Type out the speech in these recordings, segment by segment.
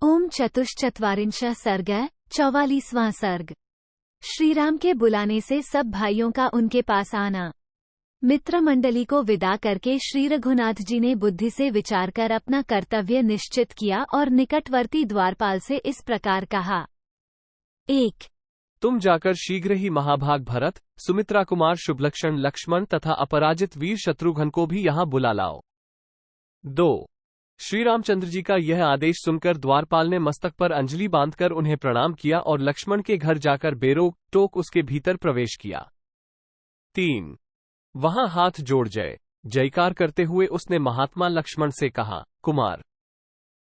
ओम चतुश्चत्वारिंशः सर्गः 44वां सर्ग। श्रीराम के बुलाने से सब भाइयों का उनके पास आना। मित्र मंडली को विदा करके श्री रघुनाथ जी ने बुद्धि से विचार कर अपना कर्तव्य निश्चित किया और निकटवर्ती द्वारपाल से इस प्रकार कहा। 1। तुम जाकर शीघ्र ही महाभाग भरत, सुमित्रा कुमार शुभलक्षण लक्ष्मण तथा अपराजित वीर शत्रुघ्न को भी यहाँ बुला लाओ। 2। श्री रामचंद्र जी का यह आदेश सुनकर द्वारपाल ने मस्तक पर अंजलि बांधकर उन्हें प्रणाम किया और लक्ष्मण के घर जाकर बेरोक टोक उसके भीतर प्रवेश किया। 3। वहां हाथ जोड़ जयकार करते हुए उसने महात्मा लक्ष्मण से कहा, कुमार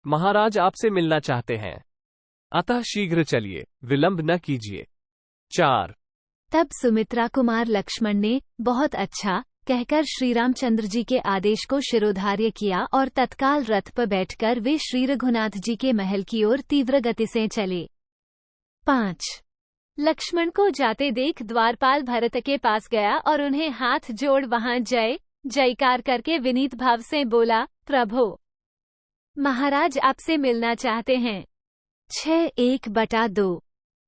महाराज आपसे मिलना चाहते हैं, अतः शीघ्र चलिए, विलंब न कीजिए। 4। तब सुमित्रा कुमार लक्ष्मण ने बहुत अच्छा कहकर श्री रामचंद्र जी के आदेश को शिरोधार्य किया और तत्काल रथ पर बैठकर वे श्री रघुनाथ जी के महल की ओर तीव्र गति से चले। 5। लक्ष्मण को जाते देख द्वारपाल भरत के पास गया और उन्हें हाथ जोड़ वहां जयकार करके विनीत भाव से बोला, प्रभो महाराज आपसे मिलना चाहते हैं। 6:1/2।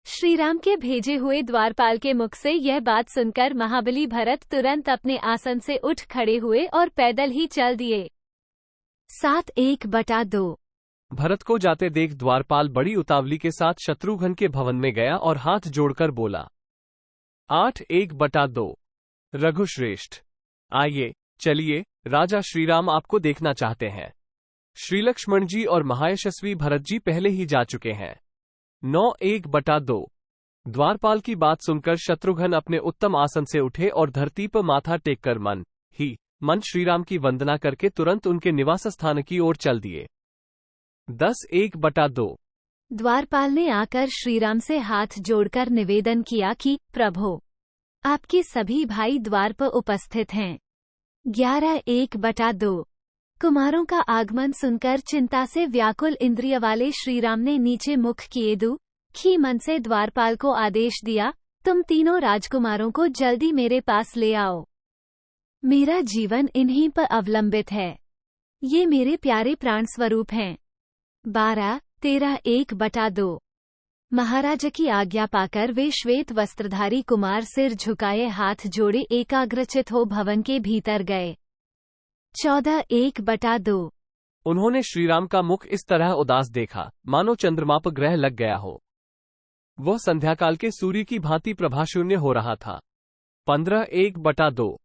श्रीराम के भेजे हुए द्वारपाल के मुख से यह बात सुनकर महाबली भरत तुरंत अपने आसन से उठ खड़े हुए और पैदल ही चल दिए। 7:1/2। भरत को जाते देख द्वारपाल बड़ी उतावली के साथ शत्रुघ्न के भवन में गया और हाथ जोड़कर बोला। 8:1/2। रघुश्रेष्ठ आइए, चलिए, राजा श्रीराम आपको देखना चाहते हैं। श्री लक्ष्मण जी और महायशस्वी भरत जी पहले ही जा चुके हैं। 9:1/2। द्वारपाल की बात सुनकर शत्रुघ्न अपने उत्तम आसन से उठे और धरती पर माथा टेककर मन श्रीराम की वंदना करके तुरंत उनके निवास स्थान की ओर चल दिए। 10:1/2। द्वारपाल ने आकर श्रीराम से हाथ जोड़कर निवेदन किया कि प्रभो आपके सभी भाई द्वार पर उपस्थित हैं। 11:1/2। कुमारों का आगमन सुनकर चिंता से व्याकुल इंद्रिय वाले श्रीराम ने नीचे मुख किए दुखी मन से द्वारपाल को आदेश दिया, तुम तीनों राजकुमारों को जल्दी मेरे पास ले आओ। मेरा जीवन इन्हीं पर अवलंबित है, ये मेरे प्यारे प्राण स्वरूप हैं। 12:13:1/2। महाराज की आज्ञा पाकर वे श्वेत वस्त्रधारी कुमार सिर झुकाए हाथ जोड़े एकाग्रचित हो भवन के भीतर गए। 14:1/2। उन्होंने श्रीराम का मुख इस तरह उदास देखा मानो चंद्रमा पर ग्रह लग गया हो। वह संध्याकाल के सूर्य की भांति प्रभाशून्य हो रहा था। 15:1/2।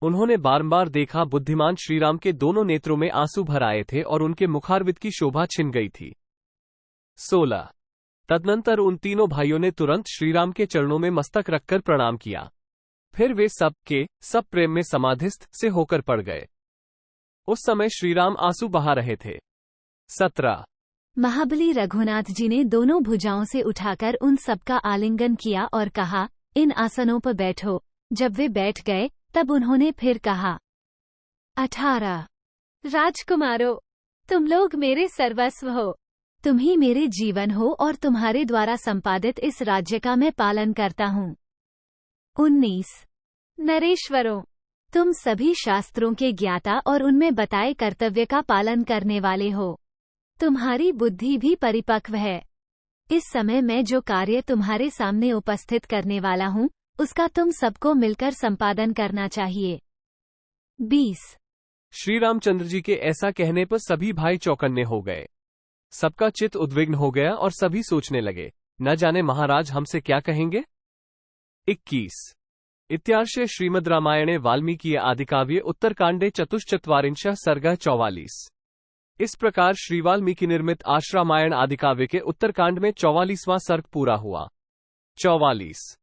उन्होंने बारंबार देखा बुद्धिमान श्रीराम के दोनों नेत्रों में आंसू भर आए थे और उनके मुखारविंद की शोभा छिन गई थी। 16। तदनंतर उन तीनों भाइयों ने तुरंत श्रीराम के चरणों में मस्तक रखकर प्रणाम किया। फिर वे सब प्रेम में समाधिस्थ से होकर पड़ गए। उस समय श्रीराम आंसू बहा रहे थे। 17। महाबली रघुनाथ जी ने दोनों भुजाओं से उठाकर उन सबका आलिंगन किया और कहा, इन आसनों पर बैठो। जब वे बैठ गए तब उन्होंने फिर कहा। 18। राजकुमारों तुम लोग मेरे सर्वस्व हो, तुम ही मेरे जीवन हो और तुम्हारे द्वारा संपादित इस राज्य का मैं पालन करता हूँ। 19। नरेश्वरों तुम सभी शास्त्रों के ज्ञाता और उनमें बताए कर्तव्य का पालन करने वाले हो, तुम्हारी बुद्धि भी परिपक्व है। इस समय मैं जो कार्य तुम्हारे सामने उपस्थित करने वाला हूँ उसका तुम सबको मिलकर संपादन करना चाहिए। 20। श्री रामचंद्र जी के ऐसा कहने पर सभी भाई चौकन्ने हो गए। सबका चित्त उद्विग्न हो गया और सभी सोचने लगे, न जाने महाराज हमसे क्या कहेंगे। 21। इत्यार्षे श्रीमद् रामायणे वाल्मीकि आदिकाव्ये उत्तरकांडे चतुश्चत्वारिंशः सर्गः 44। इस प्रकार श्री वाल्मीकि निर्मित आश्रामायण आदिकाव्य के उत्तरकांड में 44वां सर्ग पूरा हुआ। 44।